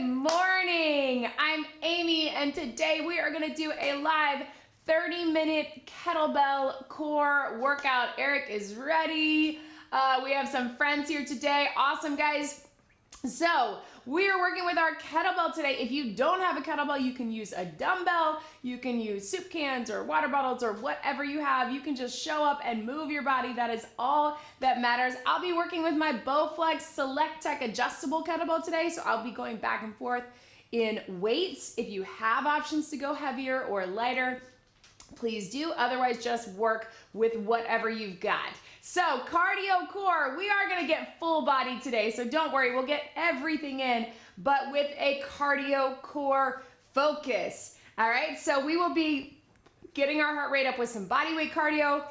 morning. I'm Amy, and today we are going to do a live 30-minute kettlebell core workout. Eric is ready. We have some friends here today. Awesome, guys. So we are working with our kettlebell today. If you don't have a kettlebell, you can use a dumbbell, you can use soup cans or water bottles or whatever you have. You can just show up and move your body. That is all that matters. I'll be working with my Bowflex Select Tech adjustable kettlebell today, so I'll be going back and forth in weights. If you have options to go heavier or lighter, please do. Otherwise, just work with whatever you've got. So cardio core, we are gonna get full body today, so don't worry, we'll get everything in, but with a cardio core focus. All right, so we will be getting our heart rate up with some body weight cardio,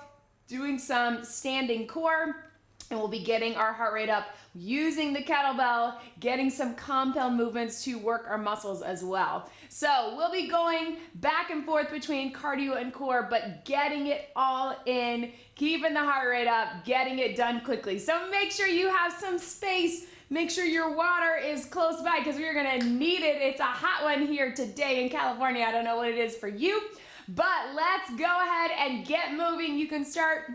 doing some standing core, and we'll be getting our heart rate up using the kettlebell, getting some compound movements to work our muscles as well. So we'll be going back and forth between cardio and core, but getting it all in, keeping the heart rate up, getting it done quickly. So make sure you have some space. Make sure your water is close by because we're gonna need it. It's a hot one here today in California. I don't know what it is for you, but let's go ahead and get moving. You can start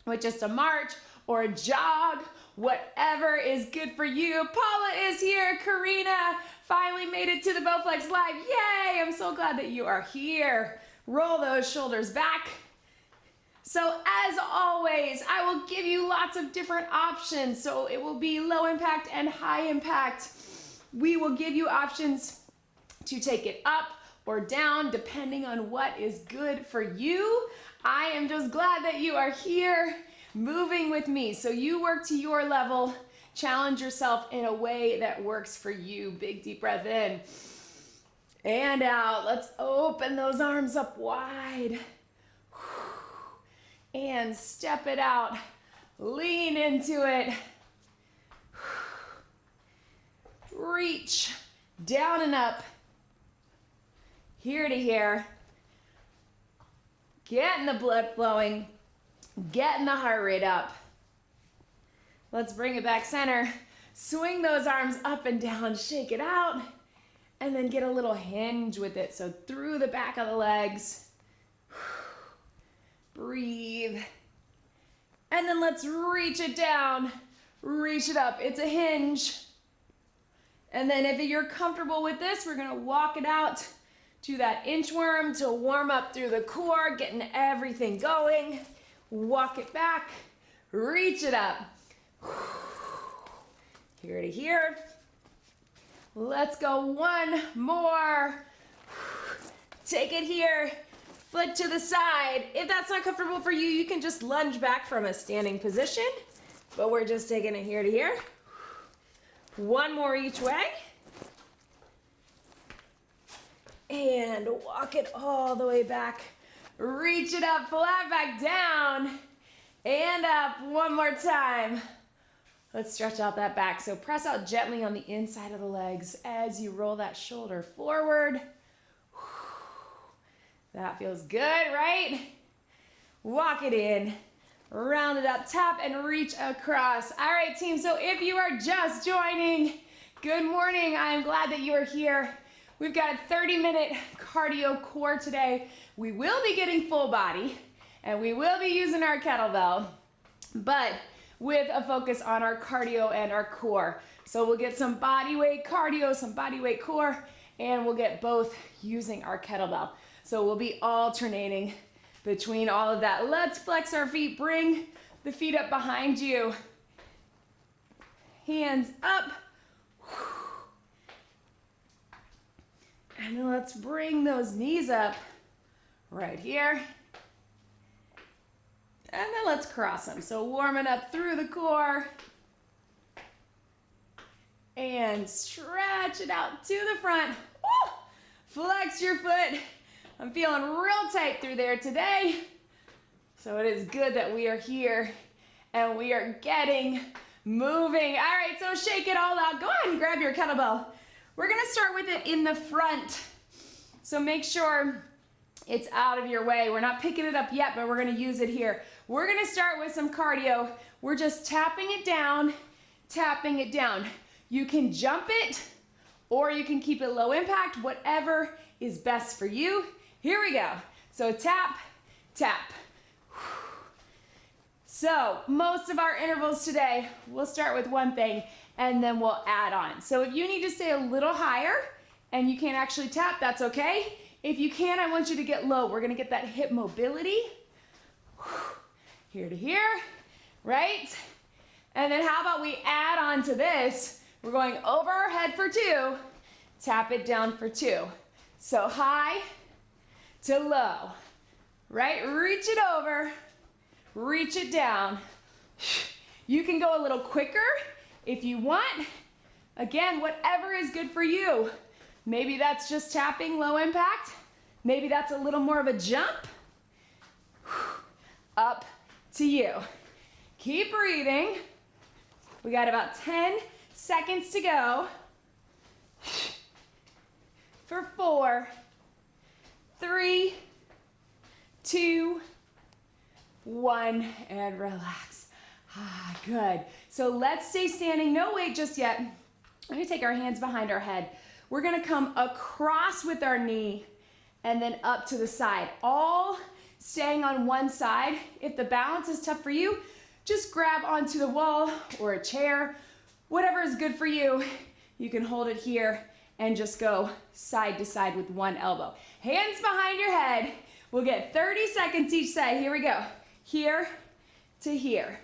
with just a march or a jog, whatever is good for you. Paula is here. Karina finally made it to the Bowflex Live. Yay! I'm so glad that you are here. Roll those shoulders back. So as always, I will give you lots of different options. So it will be low impact and high impact. We will give you options to take it up or down depending on what is good for you. I am just glad that you are here, moving with me. So you work to your level, challenge yourself in a way that works for you. Big deep breath in and out. Let's open those arms up wide and step it out. Lean into it. Reach down and up, here to here. Getting the blood flowing. Getting the heart rate up. Let's bring it back center. Swing those arms up and down, shake it out, and then get a little hinge with it. So through the back of the legs. Breathe. And then let's reach it down, reach it up. It's a hinge. And then if you're comfortable with this, we're gonna walk it out to that inchworm to warm up through the core, getting everything going. Walk it back, reach it up. Here to here. Let's go one more. Take it here, foot to the side. If that's not comfortable for you, you can just lunge back from a standing position, but we're just taking it here to here. One more each way. And walk it all the way back. Reach it up, flat back down, and up one more time. Let's stretch out that back. So press out gently on the inside of the legs as you roll that shoulder forward. That feels good, right? Walk it in, round it up, tap and reach across. All right, team, so if you are just joining, good morning. I am glad that you are here. We've got a 30-minute cardio core today. We will be getting full body and we will be using our kettlebell, but with a focus on our cardio and our core. So we'll get some body weight cardio, some body weight core, and we'll get both using our kettlebell. So we'll be alternating between all of that. Let's flex our feet, bring the feet up behind you. Hands up. And then let's bring those knees up right here. And then let's cross them. So warming up through the core. And stretch it out to the front. Woo! Flex your foot. I'm feeling real tight through there today. So it is good that we are here and we are getting moving. All right, so shake it all out. Go ahead and grab your kettlebell. We're gonna start with it in the front. So make sure it's out of your way. We're not picking it up yet, but we're gonna use it here. We're gonna start with some cardio. We're just tapping it down, tapping it down. You can jump it or you can keep it low impact, whatever is best for you. Here we go. So tap, tap. So most of our intervals today, we'll start with one thing and then we'll add on. So if you need to stay a little higher and you can't actually tap, that's okay. If you can, I want you to get low. We're gonna get that hip mobility. Here to here, right? And then how about we add on to this? We're going over our head for 2, tap it down for 2. So high to low, right? Reach it over, reach it down. You can go a little quicker if you want. Again, whatever is good for you. Maybe that's just tapping, low impact. Maybe that's a little more of a jump. Up to you. Keep breathing. We got about 10 seconds to go. For 4, 3, 2, 1, and relax. Good. So let's stay standing. No weight just yet. We're gonna take our hands behind our head. We're gonna come across with our knee and then up to the side. All staying on one side. If the balance is tough for you, just grab onto the wall or a chair. Whatever is good for you, you can hold it here and just go side to side with one elbow. Hands behind your head. We'll get 30 seconds each side. Here we go. Here to here.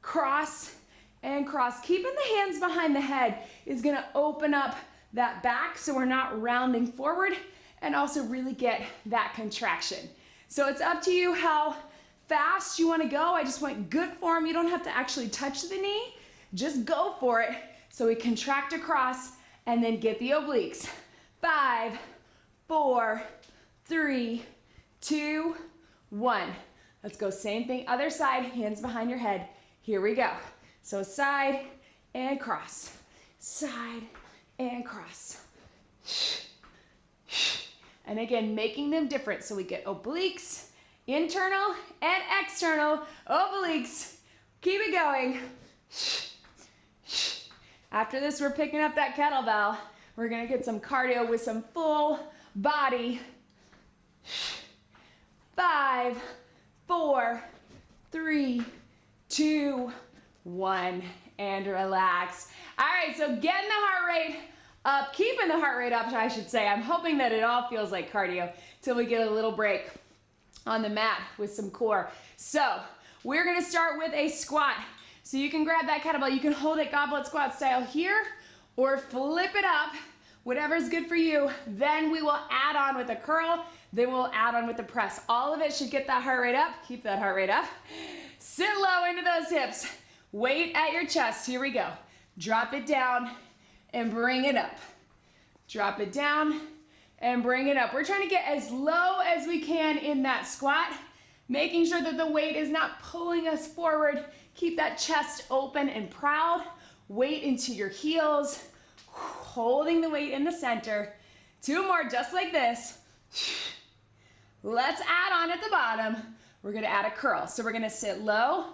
Cross and cross. Keeping the hands behind the head is gonna open up that back so we're not rounding forward and also really get that contraction. So it's up to you how fast you wanna go. I just want good form. You don't have to actually touch the knee. Just go for it. So we contract across and then get the obliques. 5, 4, 3, 2, 1. Let's go, same thing, other side, hands behind your head. Here we go. So side and cross, side and cross. And again, making them different so we get obliques, internal and external obliques. Keep it going. After this, we're picking up that kettlebell. We're gonna get some cardio with some full body. 5, 4, 3, 2, 1, and relax. All right, so getting the heart rate up, keeping the heart rate up, I should say. I'm hoping that it all feels like cardio till we get a little break on the mat with some core. So we're gonna start with a squat. So you can grab that kettlebell, you can hold it goblet squat style here, or flip it up, whatever's good for you. Then we will add on with a curl, then we'll add on with the press. All of it should get that heart rate up. Keep that heart rate up. Sit low into those hips. Weight at your chest. Here we go. Drop it down and bring it up. Drop it down and bring it up. We're trying to get as low as we can in that squat, making sure that the weight is not pulling us forward. Keep that chest open and proud. Weight into your heels. Holding the weight in the center. 2 more just like this. Let's add on at the bottom. We're gonna add a curl. So we're gonna sit low,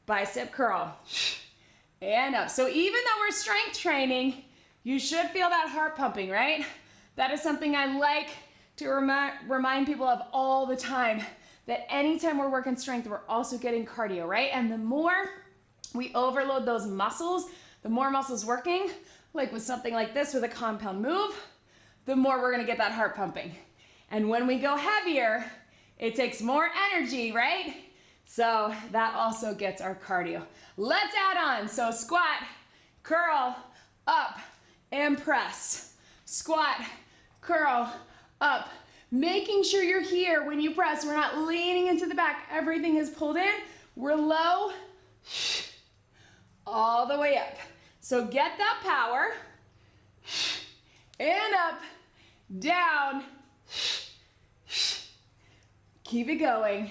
bicep curl, and up. So even though we're strength training, you should feel that heart pumping, right? That is something I like to remind people of all the time, that anytime we're working strength, we're also getting cardio, right? And the more we overload those muscles, the more muscles working, like with something like this with a compound move, the more we're gonna get that heart pumping. And when we go heavier, it takes more energy, right? So that also gets our cardio. Let's add on. So squat, curl, up, and press. Squat, curl, up. Making sure you're here when you press. We're not leaning into the back. Everything is pulled in. We're low, all the way up. So get that power. And up, down. Keep it going.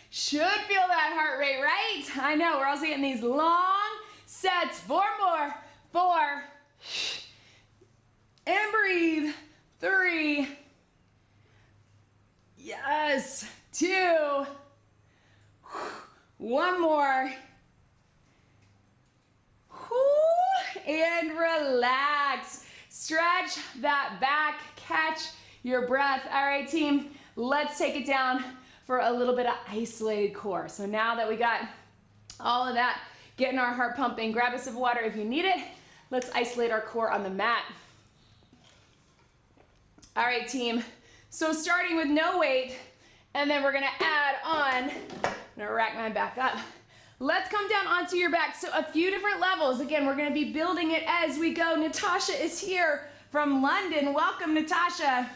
Should feel that heart rate, right? I know, we're also getting these long sets. 4 more. 4. And breathe. 3. Yes. 2. 1 more. and relax. Stretch that back, catch your breath. All right, team, let's take it down for a little bit of isolated core. So now that we got all of that, getting our heart pumping, grab a sip of water if you need it. Let's isolate our core on the mat. All right, team. So starting with no weight, and then we're gonna add on, I'm gonna rack my back up. Let's come down onto your back. So a few different levels. Again, we're gonna be building it as we go. Natasha is here from London. Welcome, Natasha.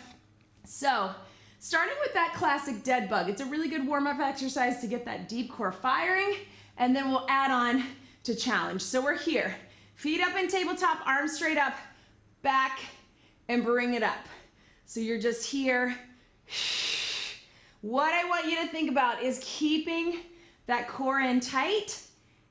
So, starting with that classic dead bug. It's a really good warm-up exercise to get that deep core firing, and then we'll add on to challenge. So we're here. Feet up in tabletop, arms straight up, back, and bring it up. So you're just here. What I want you to think about is keeping that core in tight,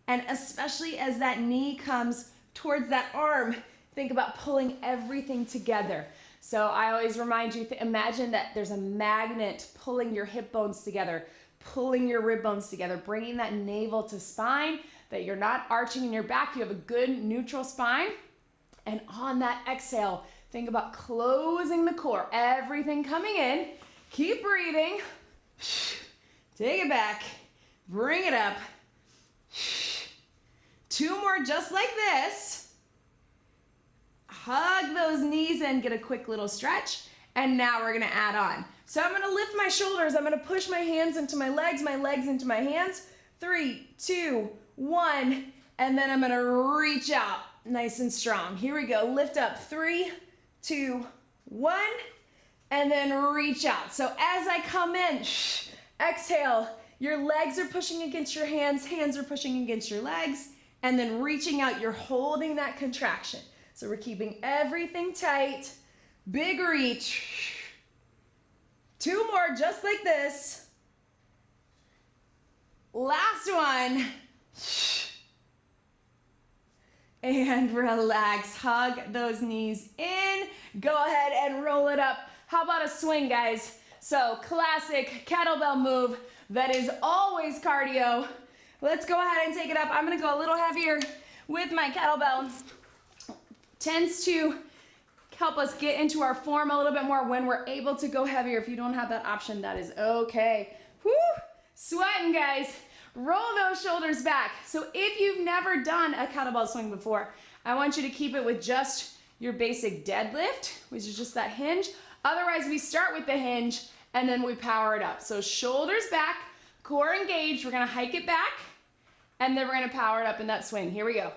and especially as that knee comes towards that arm, think about pulling everything together. So I always remind you to imagine that there's a magnet pulling your hip bones together, pulling your rib bones together, bringing that navel to spine, that you're not arching in your back, you have a good neutral spine. And on that exhale, think about closing the core, everything coming in. Keep breathing. Take it back. Bring it up. 2 more just like this. Hug those knees and get a quick little stretch. And now we're gonna add on. So I'm gonna lift my shoulders. I'm gonna push my hands into my legs into my hands. 3, 2, 1. And then I'm gonna reach out nice and strong. Here we go. Lift up. 3, 2, 1. And then reach out. So as I come in, exhale. Your legs are pushing against your hands are pushing against your legs, and then reaching out, you're holding that contraction. So we're keeping everything tight, big reach. 2 more just like this. Last one. And relax, hug those knees in. Go ahead and roll it up. How about a swing, guys? So classic kettlebell move. That is always cardio. Let's go ahead and take it up. I'm gonna go a little heavier with my kettlebell. Tends to help us get into our form a little bit more when we're able to go heavier. If you don't have that option, that is okay. Woo! Sweating, guys. Roll those shoulders back. So if you've never done a kettlebell swing before, I want you to keep it with just your basic deadlift, which is just that hinge. Otherwise, we start with the hinge and then we power it up. So shoulders back, core engaged. We're gonna hike it back, and then we're gonna power it up in that swing. Here we go.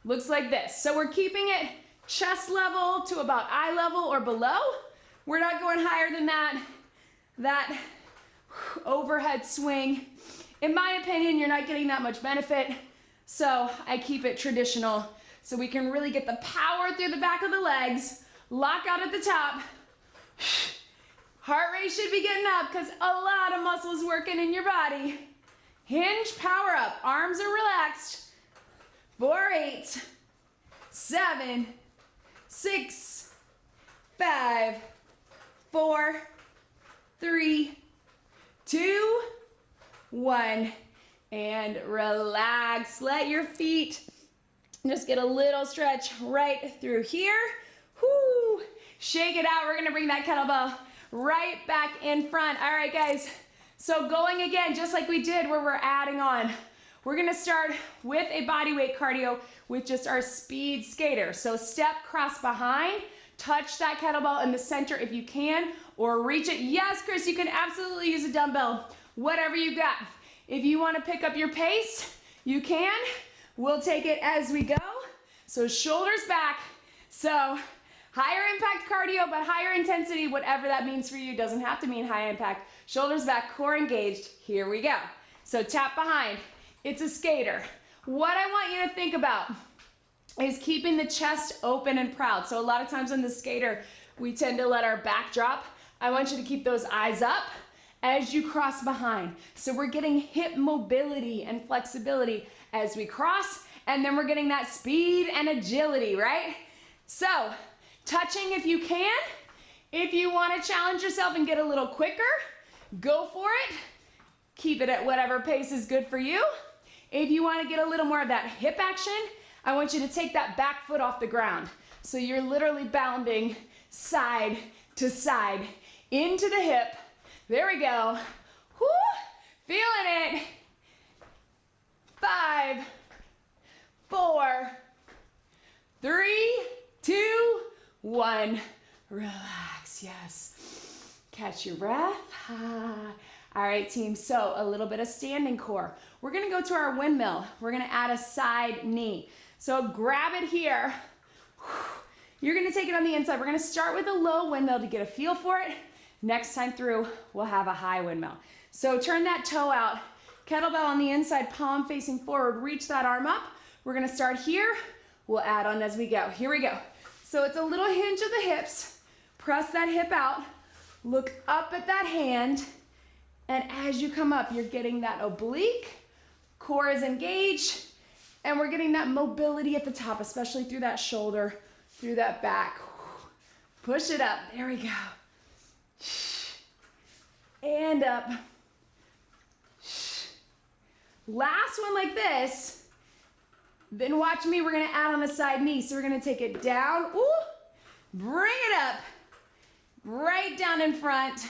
Looks like this. So we're keeping it chest level to about eye level or below. We're not going higher than that overhead swing. In my opinion, you're not getting that much benefit, so I keep it traditional so we can really get the power through the back of the legs, lock out at the top. Heart rate should be getting up because a lot of muscles working in your body. Hinge, power up, arms are relaxed. 4, 8, 7, 6, 5, 4, 3, 2, 1, and relax. Let your feet just get a little stretch right through here. Whoo! Shake it out. We're gonna bring that kettlebell right back in front. All right, guys. So going again, just like we did where we're adding on. We're gonna start with a body weight cardio with just our speed skater. So step, cross behind, touch that kettlebell in the center if you can, or reach it. Yes, Chris, you can absolutely use a dumbbell, whatever you got. If you wanna pick up your pace, you can. We'll take it as we go. So shoulders back. So higher impact cardio, but higher intensity, whatever that means for you. Doesn't have to mean high impact. Shoulders back, core engaged. Here we go. So tap behind. It's a skater. What I want you to think about is keeping the chest open and proud. So a lot of times on the skater, we tend to let our back drop. I want you to keep those eyes up as you cross behind. So we're getting hip mobility and flexibility as we cross, and then we're getting that speed and agility, right? So touching if you can. If you want to challenge yourself and get a little quicker, go for it. Keep it at whatever pace is good for you. If you want to get a little more of that hip action, I want you to take that back foot off the ground. So you're literally bounding side to side into the hip. There we go. Whoo, feeling it. 5, 4, 3, 2, 1. Relax, yes. Catch your breath. All right, team, so a little bit of standing core. We're gonna go to our windmill. We're gonna add a side knee. So grab it here. You're gonna take it on the inside. We're gonna start with a low windmill to get a feel for it. Next time through, we'll have a high windmill. So turn that toe out. Kettlebell on the inside, palm facing forward. Reach that arm up. We're gonna start here. We'll add on as we go. Here we go. So it's a little hinge of the hips. Press that hip out. Look up at that hand. And as you come up, you're getting that oblique. Core is engaged. And we're getting that mobility at the top, especially through that shoulder, through that back. Push it up. There we go. And up. Last one like this. Then watch me. We're going to add on a side knee. So we're going to take it down. Ooh. Bring it up. Right down in front.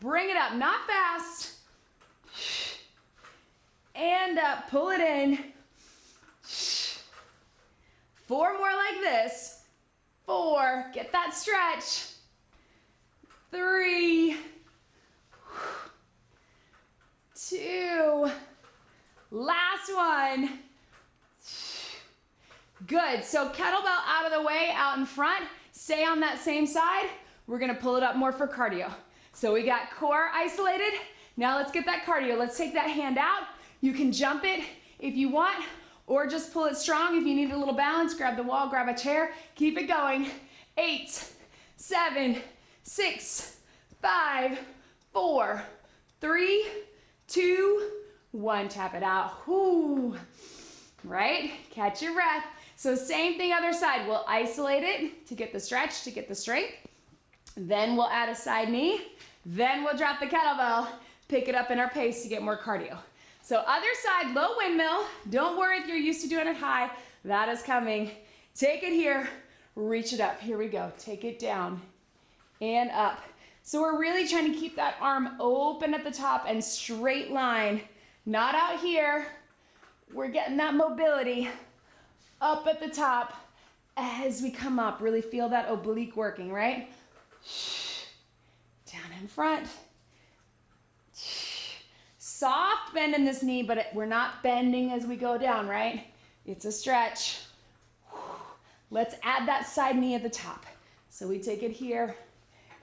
Bring it up. Not fast. And up. Pull it in. 4 more like this. 4. Get that stretch. 3. 2. Last one. Good. So kettlebell out of the way, out in front. Stay on that same side. We're going to pull it up more for cardio. So we got core isolated. Now let's get that cardio. Let's take that hand out. You can jump it if you want, or just pull it strong. If you need a little balance, grab the wall, grab a chair. Keep it going. 8, 7, 6, 5, 4, 3, 2, 1. Tap it out. Whoo. Right? Catch your breath. So same thing other side. We'll isolate it to get the stretch, to get the strength. Then we'll add a side knee. Then we'll drop the kettlebell, pick it up in our pace to get more cardio. So other side, low windmill. Don't worry if you're used to doing it high. That is coming. Take it here, reach it up. Here we go. Take it down and up. So we're really trying to keep that arm open at the top and straight line. Not out here. We're getting that mobility up at the top as we come up. Really feel that oblique working, right? Down in front. Soft bend in this knee, but we're not bending as we go down, right? It's a stretch. Let's add that side knee at the top. So we take it here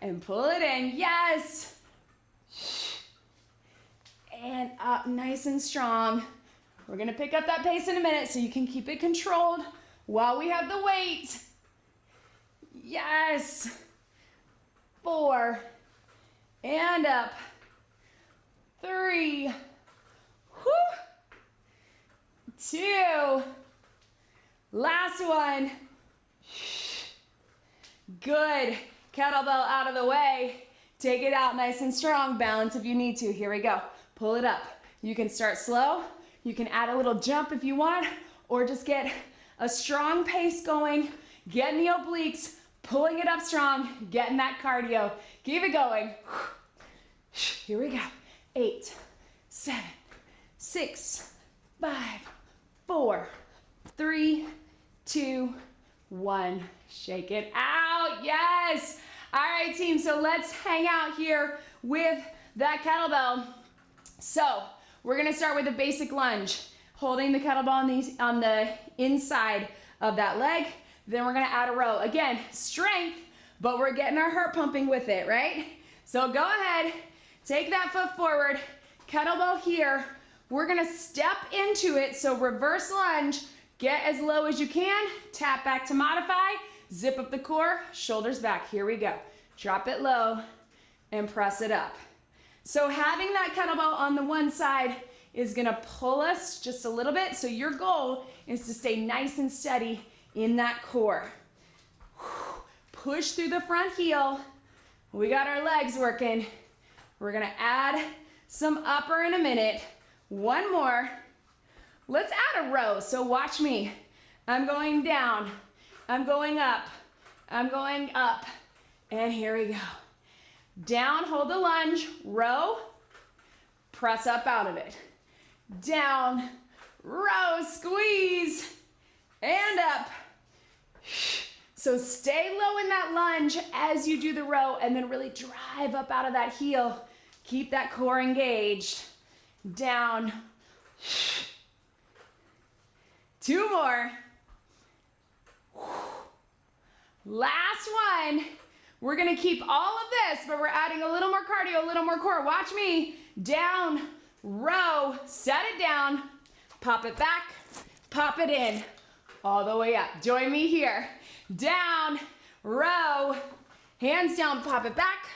and pull it in. Yes. And up nice and strong. We're gonna pick up that pace in a minute so you can keep it controlled while we have the weight. Yes. 4. And up. 3. Whew. 2. Last one. Good. Kettlebell out of the way. Take it out nice and strong. Balance if you need to. Here we go. Pull it up. You can start slow. You can add a little jump if you want, or just get a strong pace going, getting the obliques, pulling it up strong, getting that cardio. Keep it going. Here we go. 8, 7, 6, 5, 4, 3, 2, 1. Shake it out. Yes. All right, team. So let's hang out here with that kettlebell. So we're going to start with a basic lunge, holding the kettlebell on the inside of that leg. Then we're going to add a row. Again, strength, but we're getting our heart pumping with it, right? So go ahead, take that foot forward, kettlebell here. We're going to step into it. So reverse lunge, get as low as you can, tap back to modify, zip up the core, shoulders back. Here we go. Drop it low and press it up. So having that kettlebell on the one side is gonna pull us just a little bit. So your goal is to stay nice and steady in that core. Push through the front heel. We got our legs working. We're gonna add some upper in a minute. One more. Let's add a row. So watch me. I'm going down. I'm going up. I'm going up. And here we go. Down, hold the lunge, row, press up out of it. Down, row, squeeze, and up. So stay low in that lunge as you do the row and then really drive up out of that heel. Keep that core engaged. Down. 2 more. Last one. We're gonna keep all of this, but we're adding a little more cardio, a little more core. Watch me. Down, row, set it down, pop it back, pop it in, all the way up. Join me here. Down, row, hands down, pop it back,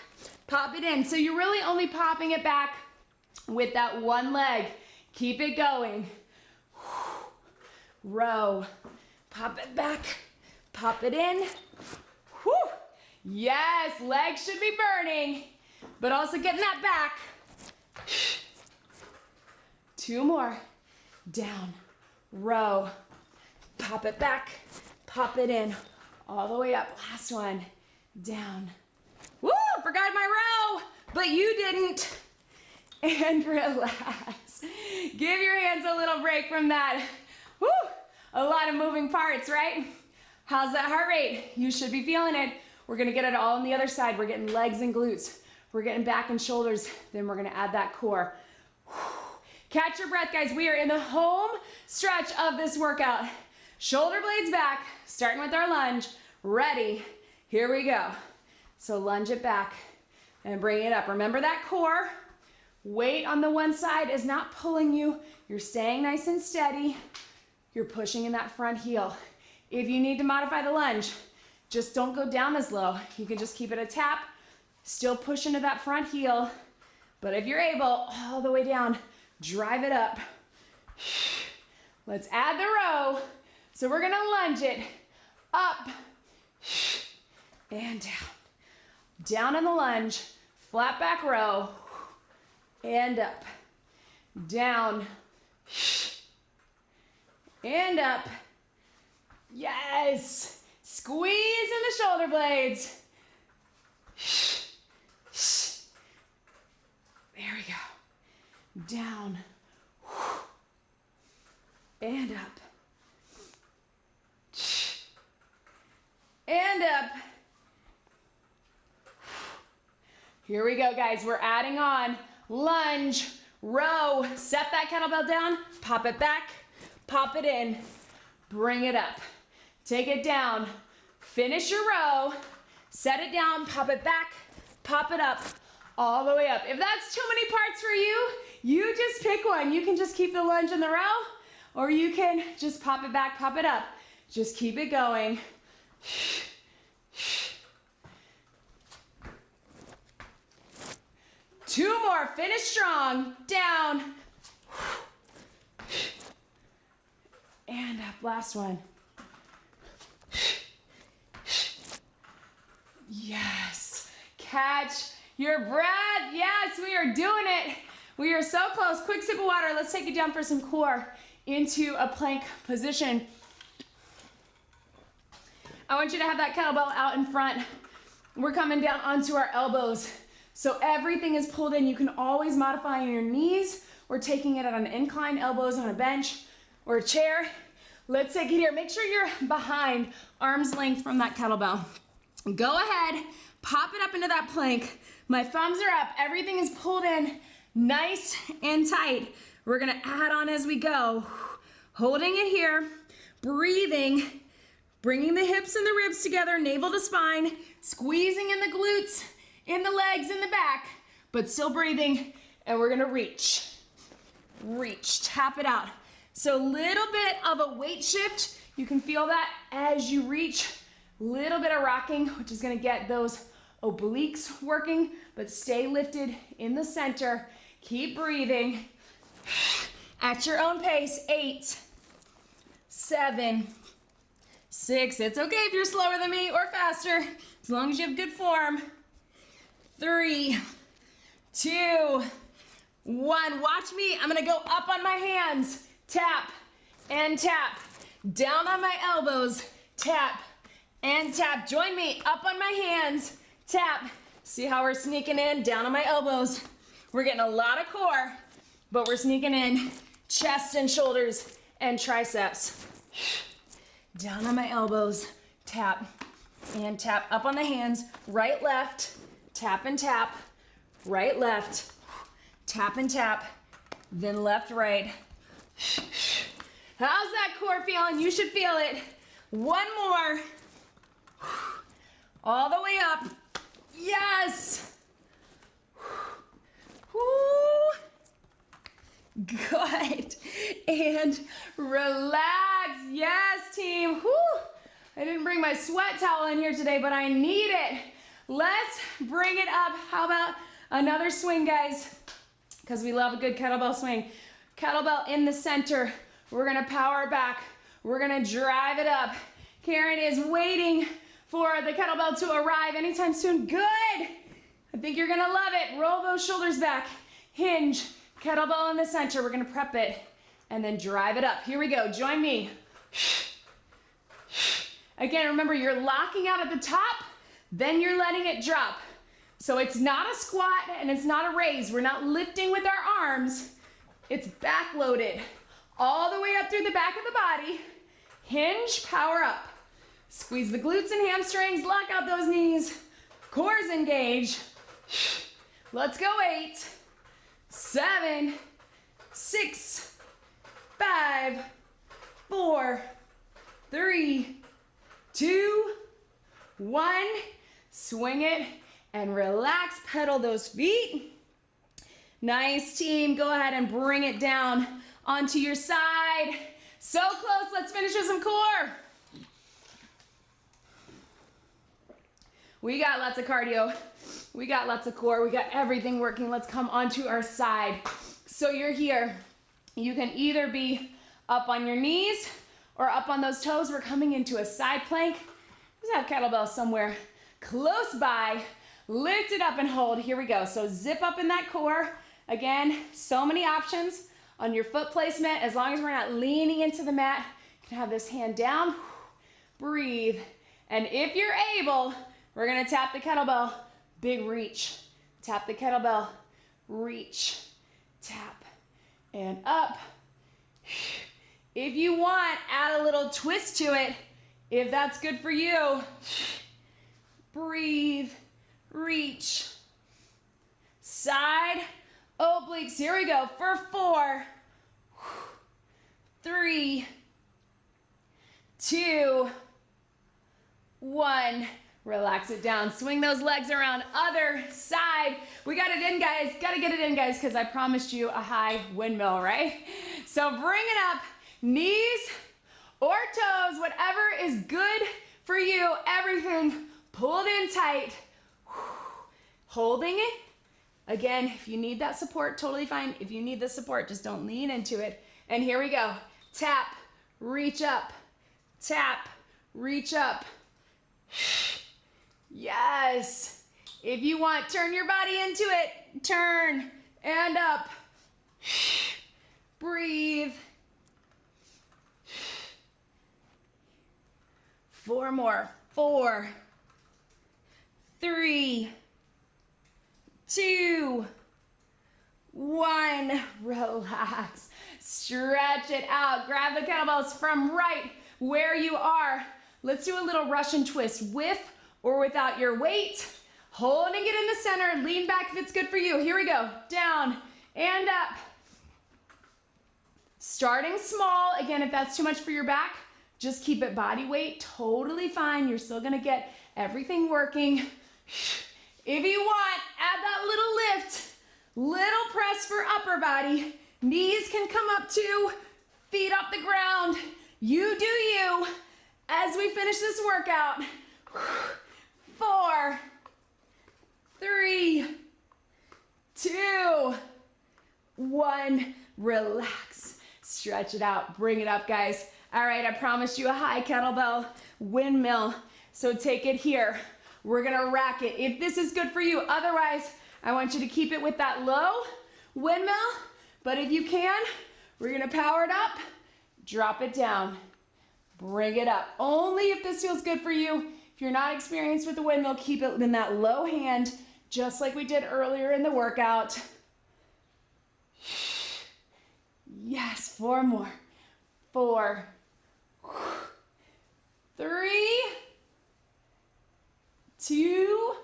pop it in. So you're really only popping it back with that one leg. Keep it going. Row, pop it back, pop it in. Whew. Yes, legs should be burning, but also getting that back. 2 more. Down, row, pop it back, pop it in, all the way up. Last one. Down. Woo, forgot my row, but you didn't. And relax. Give your hands a little break from that. Woo, a lot of moving parts, right? How's that heart rate? You should be feeling it. We're gonna get it all on the other side. We're getting legs and glutes. We're getting back and shoulders. Then we're gonna add that core. Catch your breath, guys. We are in the home stretch of this workout. Shoulder blades back, starting with our lunge. Ready, here we go. So lunge it back and bring it up. Remember that core. Weight on the one side is not pulling you. You're staying nice and steady. You're pushing in that front heel. If you need to modify the lunge, just don't go down as low. You can just keep it a tap, still push into that front heel. But if you're able, all the way down, drive it up. Let's add the row. So we're gonna lunge it up and down. Down in the lunge, flat back row, and up. Down, and up. Yes. Squeeze in the shoulder blades. There we go. Down. And up. And up. Here we go, guys. We're adding on lunge, row. Set that kettlebell down, pop it back, pop it in, bring it up. Take it down, finish your row, set it down, pop it back, pop it up, all the way up. If that's too many parts for you, you just pick one. You can just keep the lunge in the row, or you can just pop it back, pop it up. Just keep it going. Two more, finish strong, down, and up, last one. Yes, catch your breath. Yes, we are doing it. We are so close. Quick sip of water. Let's take it down for some core into a plank position. I want you to have that kettlebell out in front. We're coming down onto our elbows. So everything is pulled in. You can always modify on your knees. We're taking it at an incline, elbows on a bench or a chair. Let's take it here. Make sure you're behind, arm's length from that kettlebell. Go ahead, pop it up into that plank. My thumbs are up. Everything is pulled in nice and tight. We're gonna add on as we go. Holding it here, breathing, bringing the hips and the ribs together, navel to spine, squeezing in the glutes, in the legs, in the back, but still breathing, and we're gonna reach. Reach, tap it out. So a little bit of a weight shift. You can feel that as you reach. Little bit of rocking, which is gonna get those obliques working, but stay lifted in the center. Keep breathing at your own pace. 8, 7, 6. It's okay if you're slower than me or faster, as long as you have good form. 3, 2, 1. Watch me. I'm gonna go up on my hands. Tap and tap. down on my elbows, tap and tap. Join me, up on my hands, tap. See how we're sneaking in, down on my elbows. We're getting a lot of core, but we're sneaking in chest and shoulders and triceps. Down on my elbows, tap and tap. Up on the hands, right, left, tap and tap, right, left, tap and tap, then left, right. How's that core feeling? You should feel it. One more. All the way up. Yes. Woo. Good. And relax. Yes, team. Woo. I didn't bring my sweat towel in here today, but I need it. Let's bring it up. How about another swing, guys? Because we love a good kettlebell swing. Kettlebell in the center. We're gonna power back. We're gonna drive it up. Karen is waiting for the kettlebell to arrive anytime soon. Good. I think you're gonna love it. Roll those shoulders back. Hinge. Kettlebell in the center. We're gonna prep it and then drive it up. Here we go. Join me. Again, remember, you're locking out at the top, then you're letting it drop. So it's not a squat and it's not a raise. We're not lifting with our arms. It's back loaded. All the way up through the back of the body. Hinge, power up. Squeeze the glutes and hamstrings, lock out those knees. Cores engage. Let's go. 8, 7, 6, 5, 4, 3, 2, 1. Swing it and relax, pedal those feet. Nice, team. Go ahead and bring it down onto your side. So close. Let's finish with some core. We got lots of cardio. We got lots of core. We got everything working. Let's come onto our side. So you're here. You can either be up on your knees or up on those toes. We're coming into a side plank. Just have kettlebell somewhere close by. Lift it up and hold. Here we go. So zip up in that core. Again, so many options on your foot placement. As long as we're not leaning into the mat, you can have this hand down. Breathe. And if you're able, we're gonna tap the kettlebell. Big reach. Tap the kettlebell. Reach. Tap. And up. If you want, add a little twist to it. If that's good for you. Breathe. Reach. Side obliques. Here we go for 4, 3, 2, 1. Relax it down. Swing those legs around. Other side. We got it in, guys. Got to get it in, guys, because I promised you a high windmill, right? So bring it up. Knees or toes, whatever is good for you. Everything pulled in tight. Holding it. Again, if you need that support, totally fine. If you need the support, just don't lean into it. And here we go. Tap, reach up. Tap, reach up. Yes. If you want, turn your body into it. Turn and up. Breathe. 4 more. 4, 3, 2, 1. Relax. Stretch it out. Grab the kettlebells from right where you are. Let's do a little Russian twist with or without your weight. Holding it in the center. Lean back if it's good for you. Here we go. Down and up. Starting small. Again, if that's too much for your back, just keep it body weight. Totally fine. You're still gonna get everything working. If you want, add that little lift. Little press for upper body. Knees can come up too. Feet off the ground. You do you. As we finish this workout. 4, 3, 2, 1. Relax. Stretch it out. Bring it up, guys. All right, I promised you a high kettlebell windmill. So take it here. We're gonna rack it. If this is good for you, otherwise, I want you to keep it with that low windmill. But if you can, we're gonna power it up, drop it down. bring it up. Only if this feels good for you. If you're not experienced with the windmill, keep it in that low hand, just like we did earlier in the workout. Yes, 4 more. 4, 3, 2,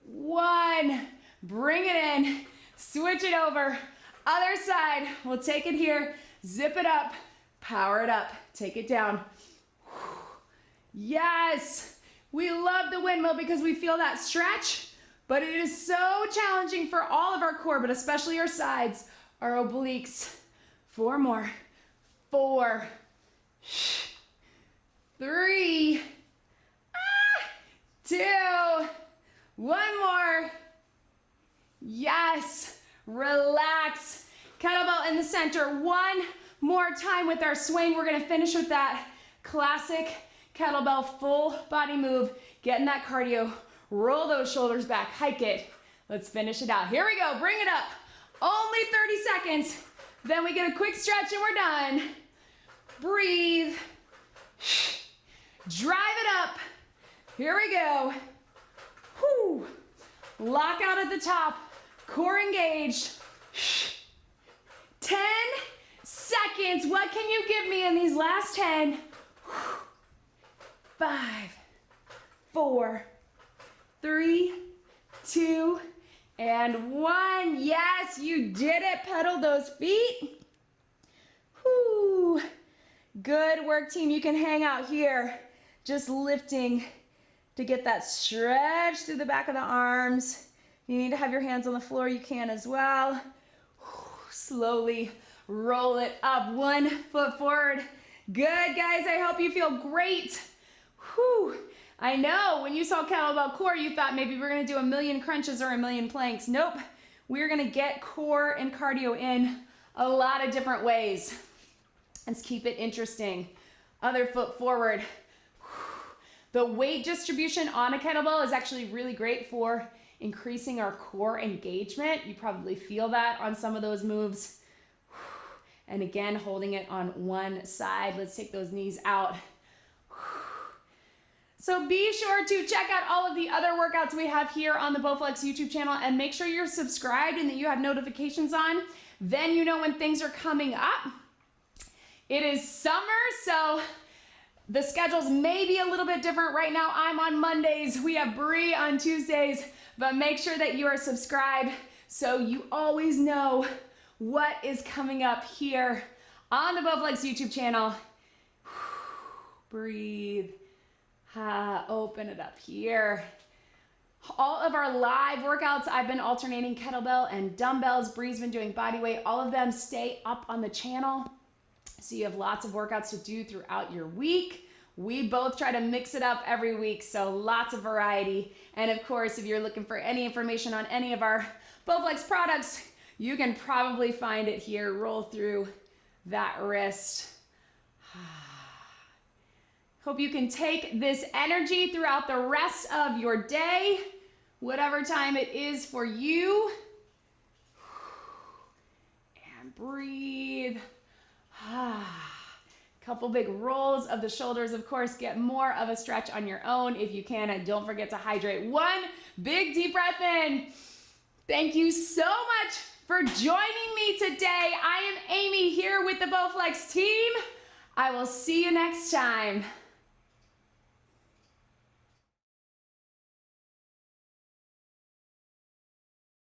1. Bring it in. Switch it over. Other side. We'll take it here. Zip it up. Power it up. Take it down. Yes. We love the windmill because we feel that stretch, but it is so challenging for all of our core, but especially our sides, our obliques. 4 more. 4, 3, 2, 1 more. Yes. Relax. Kettlebell in the center. 1 more time with our swing. We're going to finish with that classic kettlebell full body move. Get in that cardio. Roll those shoulders back. Hike it. Let's finish it out. Here we go. Bring it up. Only 30 seconds. Then we get a quick stretch and we're done. Breathe. Drive it up. Here we go. Whew. Lock out at the top. Core engaged. 10 seconds. What can you give me in these last 10? 5, 4, 3, 2, and 1. Yes, you did it. Pedal those feet. Whew. Good work, team. You can hang out here, just lifting to get that stretch through the back of the arms. If you need to have your hands on the floor, you can as well. Whew. Slowly roll it up. 1 foot forward. Good, guys. I hope you feel great. Whew. I know when you saw kettlebell core, you thought maybe we're going to do a million crunches or a million planks. Nope. We're going to get core and cardio in a lot of different ways. Let's keep it interesting. Other foot forward. The weight distribution on a kettlebell is actually really great for increasing our core engagement. You probably feel that on some of those moves. And again, holding it on one side. Let's take those knees out. So be sure to check out all of the other workouts we have here on the Bowflex YouTube channel and make sure you're subscribed and that you have notifications on. Then you know when things are coming up. It is summer, so the schedules may be a little bit different. Right now I'm on Mondays, we have Bree on Tuesdays, but make sure that you are subscribed so you always know what is coming up here on the Bowflex YouTube channel. Breathe. Open it up here. All of our live workouts, I've been alternating kettlebell and dumbbells. Bree's been doing body weight. All of them stay up on the channel. So you have lots of workouts to do throughout your week. We both try to mix it up every week, so lots of variety. And of course, if you're looking for any information on any of our Bowflex products, you can probably find it here. Roll through that wrist. Hope you can take this energy throughout the rest of your day, whatever time it is for you. And breathe. Couple big rolls of the shoulders. Of course, get more of a stretch on your own if you can, and don't forget to hydrate. 1 big deep breath in. Thank you so much for joining me today. I am Amy here with the Bowflex team. I will see you next time.